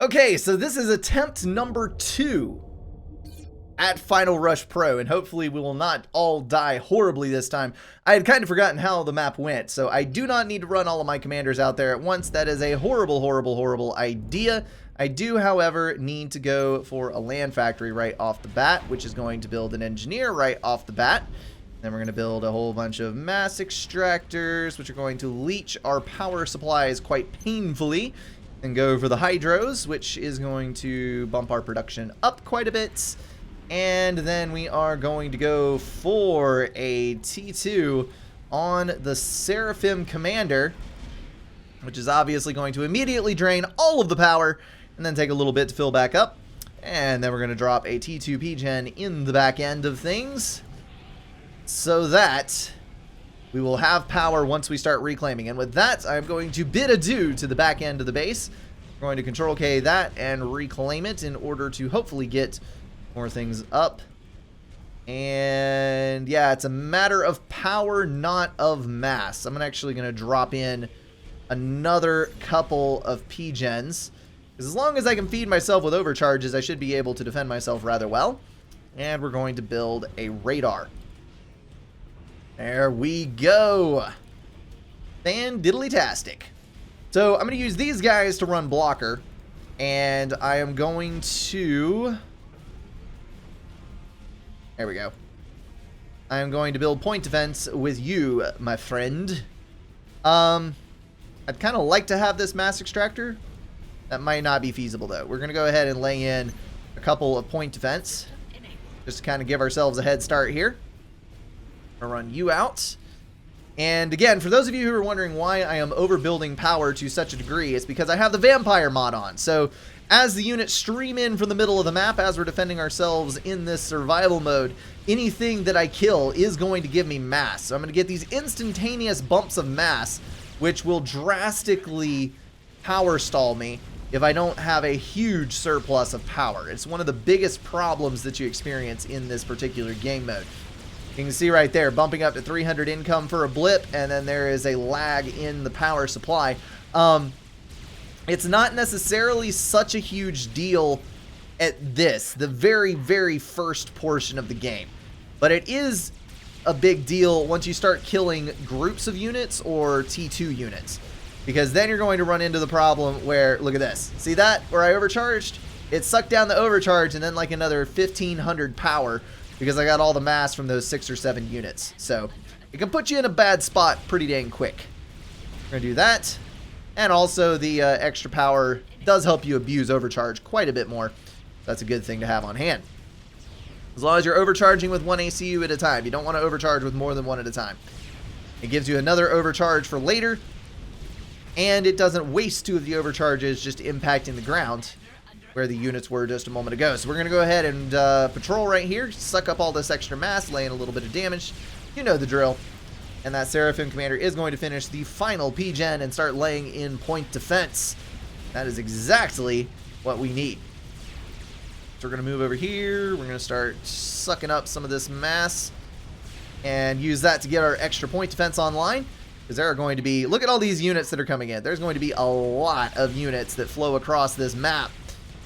Okay, so this is attempt number 2 at Final Rush Pro, and hopefully we will not all die horribly this time. I had kind of forgotten how the map went, so I do not need to run all of my commanders out there at once. That is a horrible, horrible, horrible idea. I do, however, need to go for a land factory right off the bat, which is going to build an engineer right off the bat. Then we're going to build a whole bunch of mass extractors, which are going to leach our power supplies quite painfully. And go for the hydros, which is going to bump our production up quite a bit. And then we are going to go for a T2 on the Seraphim Commander, which is obviously going to immediately drain all of the power and then take a little bit to fill back up. And then we're going to drop a T2 P-Gen in the back end of things so that we will have power once we start reclaiming. And with that, I'm going to bid adieu to the back end of the base. We're going to Control K that and reclaim it in order to hopefully get more things up. And yeah, it's a matter of power, not of mass. I'm actually going to drop in another couple of P-Gens. As long as I can feed myself with overcharges, I should be able to defend myself rather well. And we're going to build a radar. There we go. Fan-diddly-tastic. So I'm going to use these guys to run blocker. And I am going to... There we go. I am going to build point defense with you, my friend. I'd kind of like to have this mass extractor. That might not be feasible, though. We're going to go ahead and lay in a couple of point defense. Just to kind of give ourselves a head start here. I'll run you out. And again, for those of you who are wondering why I am overbuilding power to such a degree, it's because I have the vampire mod on. So as the units stream in from the middle of the map, as we're defending ourselves in this survival mode, anything that I kill is going to give me mass. So I'm going to get these instantaneous bumps of mass, which will drastically power stall me if I don't have a huge surplus of power. It's one of the biggest problems that you experience in this particular game mode. You can see right there, bumping up to 300 income for a blip, and then there is a lag in the power supply. It's not necessarily such a huge deal at the very, very first portion of the game. But it is a big deal once you start killing groups of units or T2 units. Because then you're going to run into the problem where, look at this. See that? Where I overcharged? It sucked down the overcharge and then like another 1,500 power because I got all the mass from those 6 or 7 units. So it can put you in a bad spot pretty dang quick. We're going to do that. And also the extra power does help you abuse overcharge quite a bit more. That's a good thing to have on hand. As long as you're overcharging with 1 ACU at a time. You don't want to overcharge with more than 1 at a time. It gives you another overcharge for later. And it doesn't waste 2 of the overcharges just impacting the ground where the units were just a moment ago. So we're going to go ahead and patrol right here. Suck up all this extra mass, lay in a little bit of damage. You know the drill. And that Seraphim Commander is going to finish the final P-Gen and start laying in point defense. That is exactly what we need. So we're going to move over here. We're going to start sucking up some of this mass and use that to get our extra point defense online. Because there are going to be, look at all these units that are coming in. There's going to be a lot of units that flow across this map.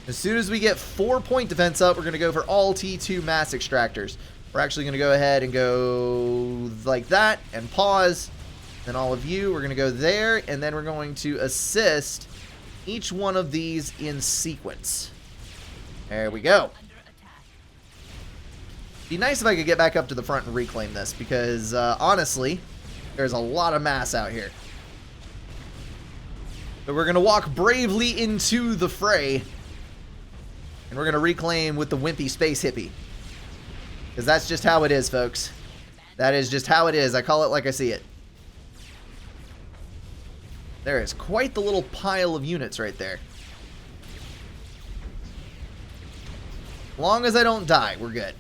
As soon as we get 4 point defense up, we're going to go for all T2 mass extractors. We're actually going to go ahead and go like that and pause. Then all of you, we're going to go there. And then we're going to assist each one of these in sequence. There we go. It'd be nice if I could get back up to the front and reclaim this. Because honestly, there's a lot of mass out here. So we're going to walk bravely into the fray. And we're going to reclaim with the wimpy space hippie. Because that's just how it is, folks. That is just how it is. I call it like I see it. There is quite the little pile of units right there. As long as I don't die, we're good.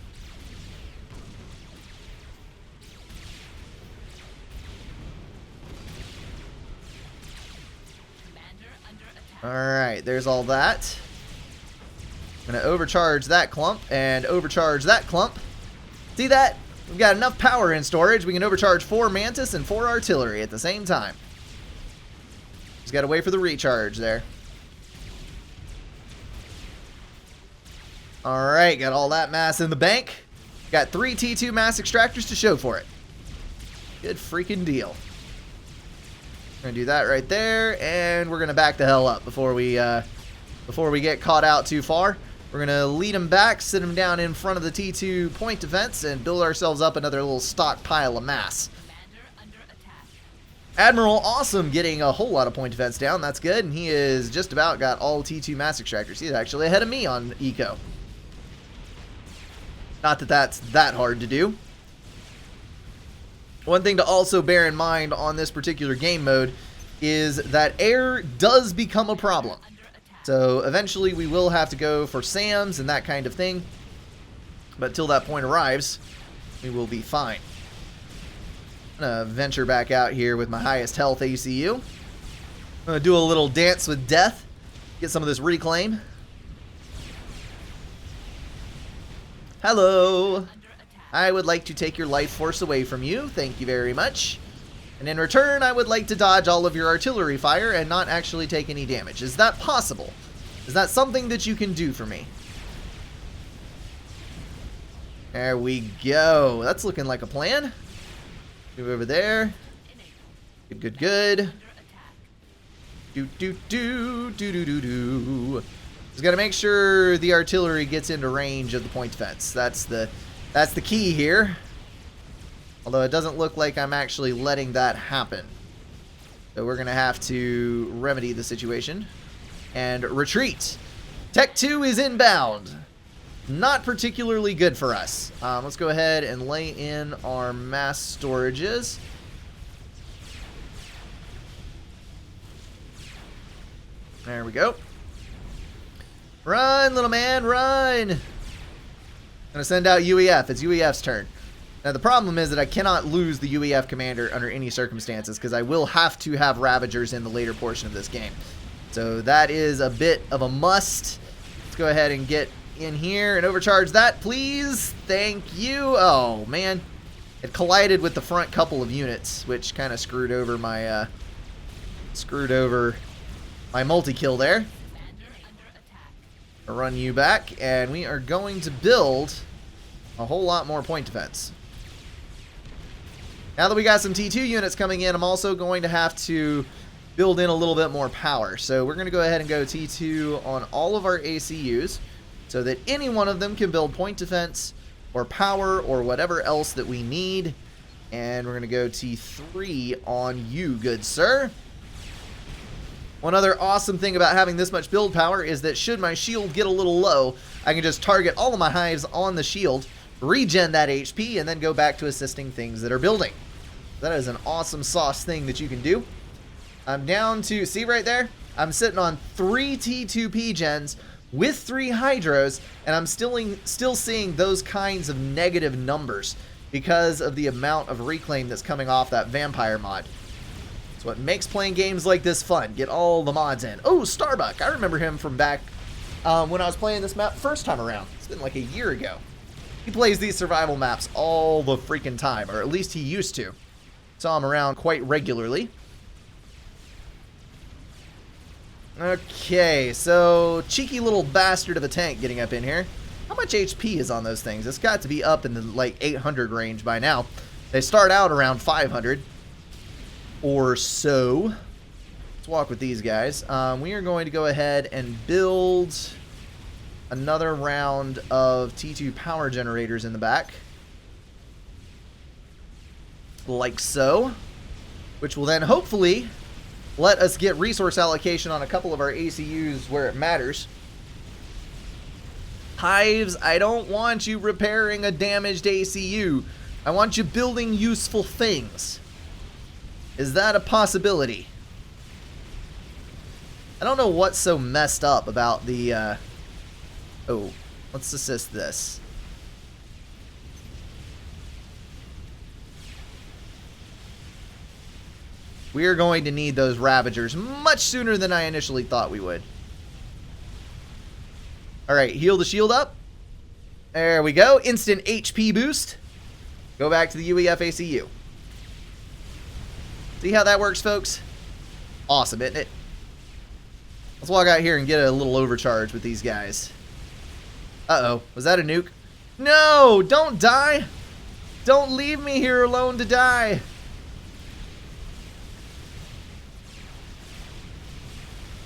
Alright, there's all that. I'm going to overcharge that clump and overcharge that clump. See that? We've got enough power in storage. We can overcharge 4 Mantis and 4 artillery at the same time. Just got to wait for the recharge there. Alright, got all that mass in the bank. Got 3 T2 mass extractors to show for it. Good freaking deal. We're gonna do that right there, and we're gonna back the hell up before we get caught out too far. We're gonna lead them back, sit them down in front of the T2 point defense, and build ourselves up another little stockpile of mass. Admiral Awesome getting a whole lot of point defense down. That's good, and he is just about got all T2 mass extractors. He's actually ahead of me on eco. Not that that's that hard to do. One thing to also bear in mind on this particular game mode is that air does become a problem. So eventually we will have to go for SAMs and that kind of thing. But till that point arrives, we will be fine. I'm going to venture back out here with my highest health ACU. I'm going to do a little dance with death. Get some of this reclaim. Hello. I would like to take your life force away from you. Thank you very much. And in return, I would like to dodge all of your artillery fire and not actually take any damage. Is that possible? Is that something that you can do for me? There we go. That's looking like a plan. Move over there. Good, good, good. Do. Just got to make sure the artillery gets into range of the point defense. That's the key here. Although it doesn't look like I'm actually letting that happen. So we're going to have to remedy the situation and retreat. Tech 2 is inbound. Not particularly good for us. Let's go ahead and lay in our mass storages. There we go. Run, little man, run! I'm gonna send out UEF. It's UEF's turn. Now the problem is that I cannot lose the UEF commander under any circumstances because I will have to have Ravagers in the later portion of this game. So that is a bit of a must. Let's go ahead and get in here and overcharge that, please. Thank you. Oh, man. It collided with the front couple of units, which kind of screwed over my multi-kill there. I'll run you back, and we are going to build a whole lot more point defense. Now that we got some T2 units coming in, I'm also going to have to build in a little bit more power. So we're going to go ahead and go T2 on all of our ACUs so that any one of them can build point defense or power or whatever else that we need. And we're going to go T3 on you, good sir. One other awesome thing about having this much build power is that should my shield get a little low, I can just target all of my hives on the shield, regen that HP, and then go back to assisting things that are building. That is an awesome sauce thing that you can do. I'm down to, see right there? I'm sitting on 3 T2P gens with 3 Hydros, and I'm still seeing those kinds of negative numbers because of the amount of reclaim that's coming off that vampire mod. It's what makes playing games like this fun. Get all the mods in. Oh, Starbuck. I remember him from back when I was playing this map first time around. It's been like a year ago. He plays these survival maps all the freaking time, or at least he used to. Saw him around quite regularly. Okay, so cheeky little bastard of a tank getting up in here. How much HP is on those things? It's got to be up in the like 800 range by now. They start out around 500 or so. Let's walk with these guys. We are going to go ahead and build another round of T2 power generators in the back. Like so. Which will then hopefully let us get resource allocation on a couple of our ACUs where it matters. Hives, I don't want you repairing a damaged ACU. I want you building useful things. Is that a possibility? I don't know what's so messed up about the, oh, let's assist this. We are going to need those Ravagers much sooner than I initially thought we would. Alright, heal the shield up. There we go. Instant HP boost. Go back to the UEF ACU. See how that works, folks? Awesome, isn't it? Let's walk out here and get a little overcharge with these guys. Uh-oh. Was that a nuke? No! Don't die! Don't leave me here alone to die!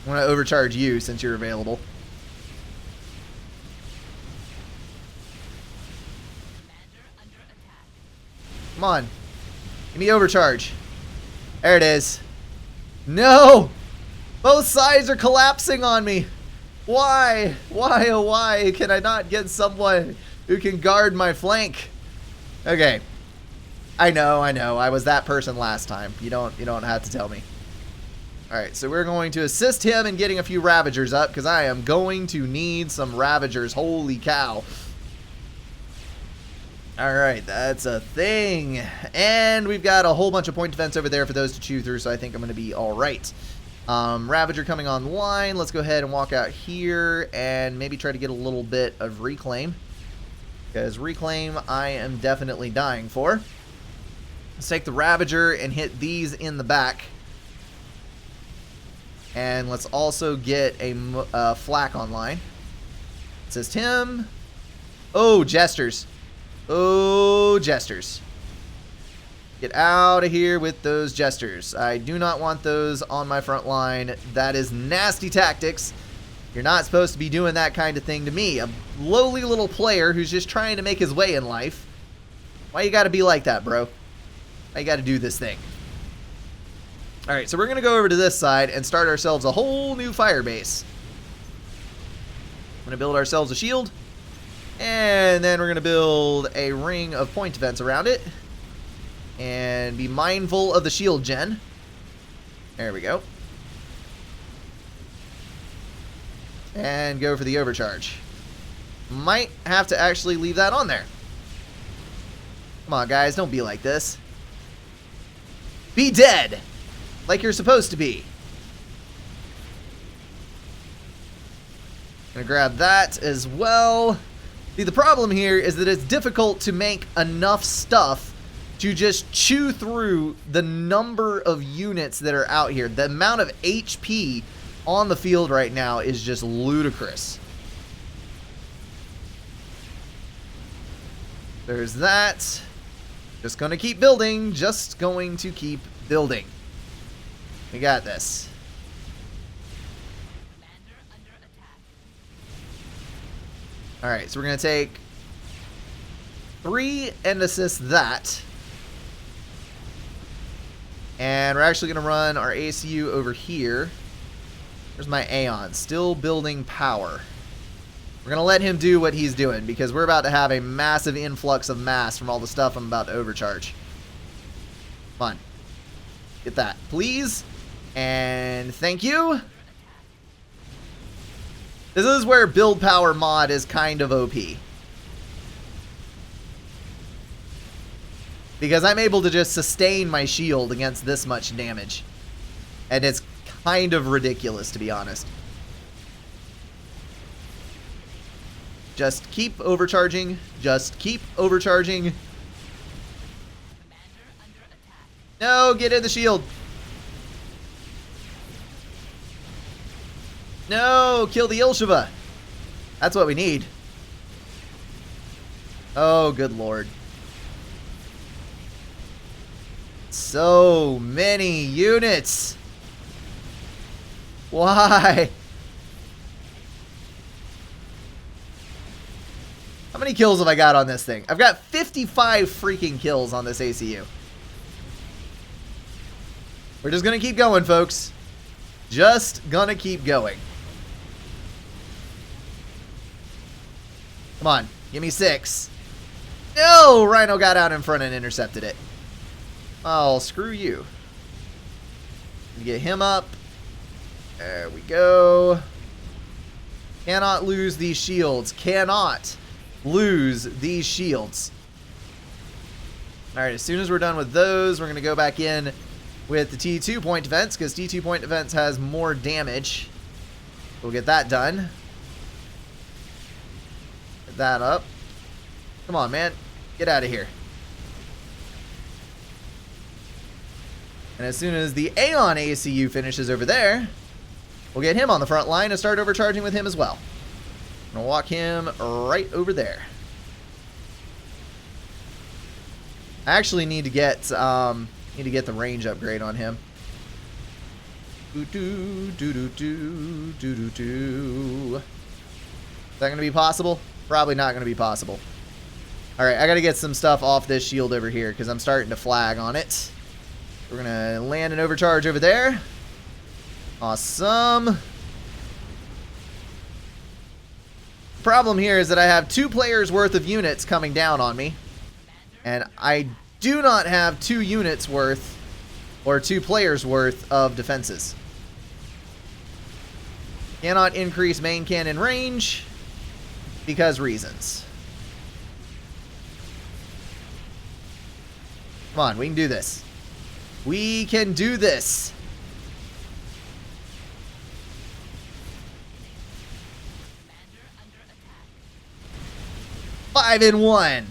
I'm going to overcharge you since you're available. Come on. Give me overcharge. There it is. No! Both sides are collapsing on me. Why? Why, oh why can I not get someone who can guard my flank? Okay. I know. I was that person last time. You don't have to tell me. Alright, so we're going to assist him in getting a few Ravagers up, because I am going to need some Ravagers. Holy cow. Alright, that's a thing. And we've got a whole bunch of point defense over there for those to chew through, so I think I'm going to be alright. Ravager coming online. Let's go ahead and walk out here and maybe try to get a little bit of reclaim. Because reclaim I am definitely dying for. Let's take the Ravager and hit these in the back. And let's also get a flak online. Assist him. Oh, Jesters. Oh, Jesters. Get out of here with those Jesters. I do not want those on my front line. That is nasty tactics. You're not supposed to be doing that kind of thing to me. A lowly little player who's just trying to make his way in life. Why you gotta be like that, bro? Why you gotta do this thing? Alright, so we're going to go over to this side and start ourselves a whole new fire base. I'm going to build ourselves a shield. And then we're going to build a ring of point defense around it. And be mindful of the shield gen. There we go. And go for the overcharge. Might have to actually leave that on there. Come on, guys, don't be like this. Be dead! Like you're supposed to be. Gonna grab that as well. See, the problem here is that it's difficult to make enough stuff to just chew through the number of units that are out here. The amount of HP on the field right now is just ludicrous. There's that. Just gonna keep building. Just going to keep building. We got this. Alright, so we're going to take 3 and assist that. And we're actually going to run our ACU over here. There's my Aeon, still building power. We're going to let him do what he's doing, because we're about to have a massive influx of mass from all the stuff I'm about to overcharge. Come on. Get that, please. And thank you. This is where build power mod is kind of OP. Because I'm able to just sustain my shield against this much damage. And it's kind of ridiculous, to be honest. Just keep overcharging. Just keep overcharging. No, get in the shield. No, kill the Ilsheva. That's what we need. Oh, good lord. So many units. Why? How many kills have I got on this thing? I've got 55 freaking kills on this ACU. We're just gonna keep going, folks. Just gonna keep going. Come on, give me 6. No, Rhino got out in front and intercepted it. Oh, screw you. Get him up. There we go. Cannot lose these shields. Cannot lose these shields. Alright, as soon as we're done with those, we're going to go back in with the T2 point defense, because T2 point defense has more damage. We'll get that done. Get that up. Come on, man. Get out of here. And as soon as the Aeon ACU finishes over there, we'll get him on the front line and start overcharging with him as well. I'm gonna walk him right over there. I actually need to get the range upgrade on him. Is that gonna be possible? Probably not gonna be possible. Alright, I gotta get some stuff off this shield over here because I'm starting to flag on it. We're gonna land an overcharge over there. Awesome. Problem here is that I have 2 players worth of units coming down on me. And I do not have 2 units worth, or 2 players worth of defenses. Cannot increase main cannon range because reasons. Come on, we can do this. We can do this. Five in 1.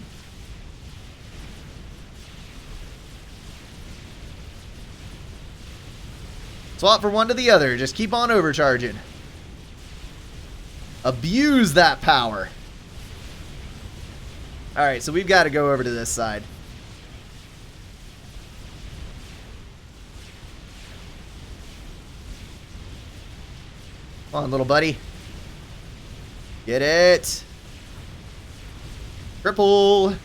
Swap from one to the other. Just keep on overcharging. Abuse that power. Alright, so we've got to go over to this side. Come on, little buddy. Get it. Triple. At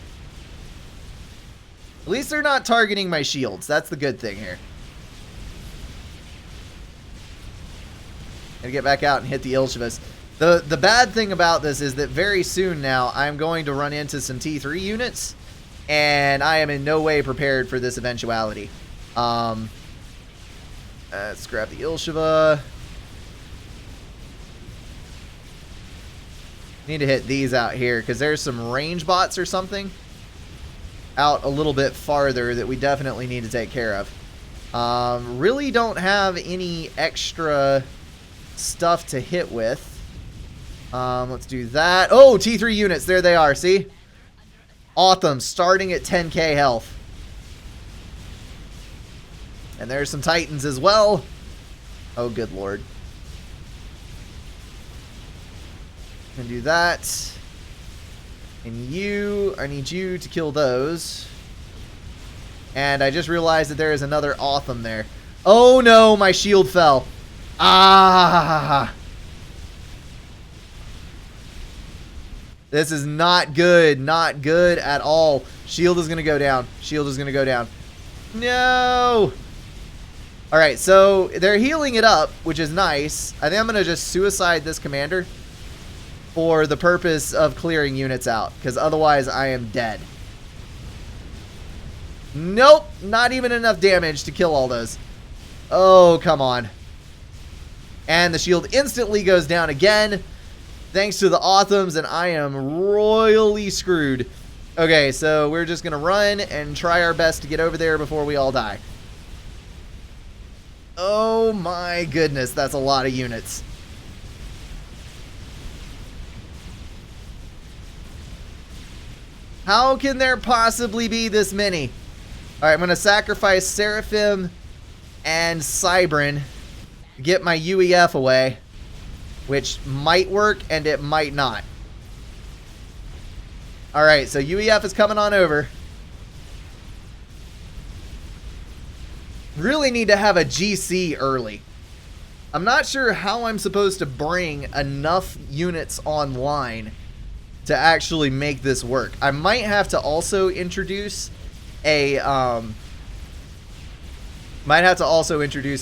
least they're not targeting my shields. That's the good thing here. Gotta get back out and hit the Ilshivas. The bad thing about this is that very soon now I'm going to run into some T3 units, and I am in no way prepared for this eventuality. Let's grab the Ilshiva. Need to hit these out here because there's some range bots or something out a little bit farther that we definitely need to take care of. Really don't have any extra stuff to hit with. Let's do that. Oh, T3 units. There they are. See? Awesome. Starting at 10k health. And there's some Titans as well. Oh, good lord. Can do that. And you, I need you to kill those. And I just realized that there is another Otham there. Oh no, my shield fell. Ah! This is not good. Not good at all. Shield is going to go down. Shield is going to go down. No! Alright, so they're healing it up, which is nice. I think I'm going to just suicide this commander for the purpose of clearing units out, because otherwise I am dead. Nope, not even enough damage to kill all those. Oh, come on. And the shield instantly goes down again, thanks to the Othams, and I am royally screwed. Okay, so we're just going to run and try our best to get over there before we all die. Oh my goodness, that's a lot of units. How can there possibly be this many? Alright, I'm going to sacrifice Seraphim and Cybran to get my UEF away, which might work and it might not. Alright, so UEF is coming on over. Really need to have a GC early. I'm not sure how I'm supposed to bring enough units online to actually make this work. I might have to also introduce a an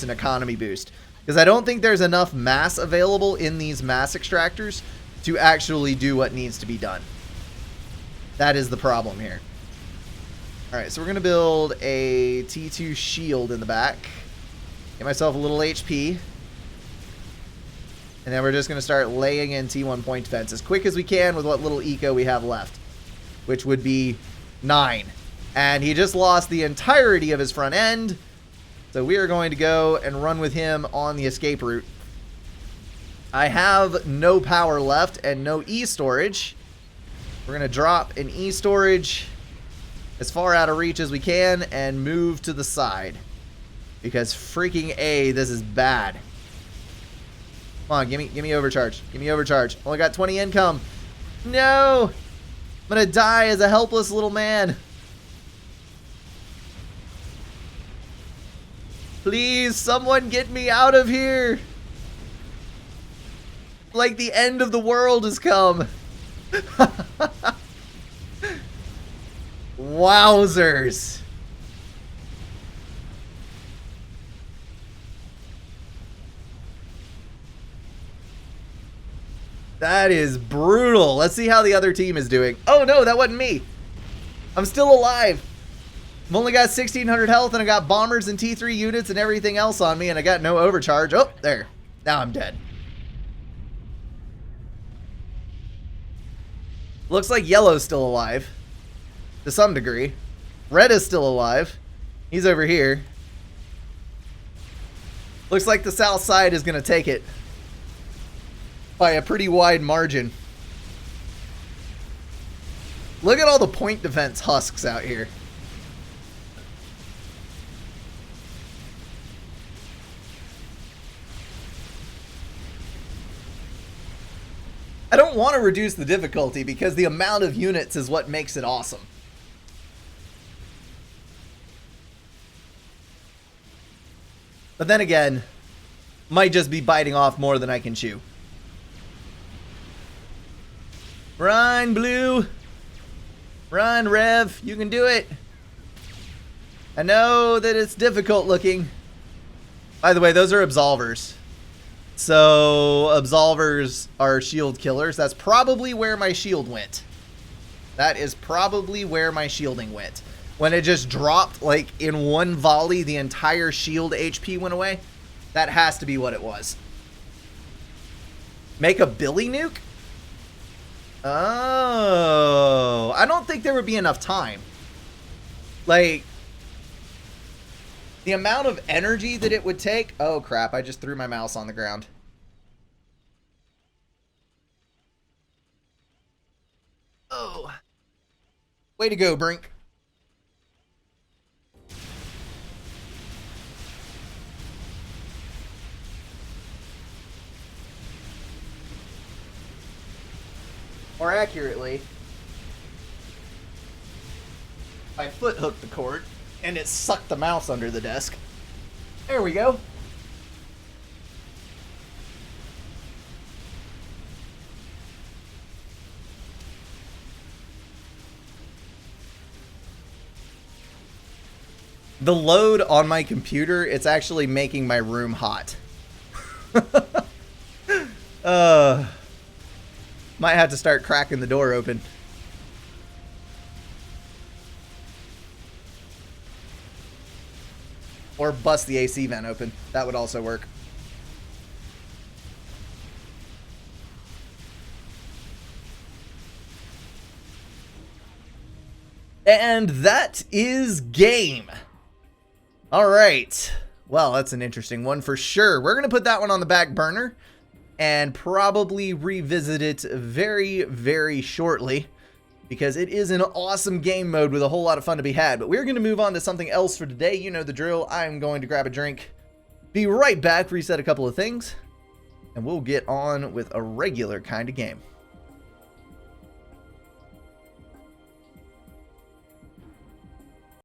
economy boost, because I don't think there's enough mass available in these mass extractors to actually do what needs to be done. That is the problem here. Alright, so we're going to build a T2 shield in the back. Get myself a little HP. And then we're just going to start laying in T1 point defense as quick as we can with what little eco we have left, which would be 9. And he just lost the entirety of his front end, so we are going to go and run with him on the escape route. I have no power left and no E-storage. We're going to drop an E-storage as far out of reach as we can and move to the side, because freaking A, this is bad. Come on, give me overcharge. Give me overcharge. Only got 20 income. No! I'm gonna die as a helpless little man. Please, someone get me out of here. Like the end of the world has come. Wowzers. That is brutal. Let's see how the other team is doing. Oh no, that wasn't me. I'm still alive. I've only got 1,600 health and I got bombers and T3 units and everything else on me and I got no overcharge. Oh, there. Now I'm dead. Looks like yellow's still alive. To some degree. Red is still alive. He's over here. Looks like the south side is going to take it. By a pretty wide margin. Look at all the point defense husks out here. I don't want to reduce the difficulty because the amount of units is what makes it awesome. But then again, might just be biting off more than I can chew. Run, Blue. Run, Rev. You can do it. I know that it's difficult looking. By the way, those are absolvers. So, absolvers are shield killers. That's probably where my shield went. That is probably where my shielding went. When it just dropped, like, in one volley, the entire shield HP went away. That has to be what it was. Make a Billy nuke? Oh, I don't think there would be enough time. Like, the amount of energy that it would take. Oh crap, I just threw my mouse on the ground. Oh. Way to go, Brink. More accurately, my foot hooked the cord and it sucked the mouse under the desk. There we go. The load on my computer, it's actually making my room hot. Might have to start cracking the door open. Or bust the AC vent open. That would also work. And that is game. All right. Well, that's an interesting one for sure. We're going to put that one on the back burner and probably revisit it very, very shortly because it is an awesome game mode with a whole lot of fun to be had. But we're going to move on to something else for today. You know the drill. I'm going to grab a drink, be right back, reset a couple of things, and we'll get on with a regular kind of game.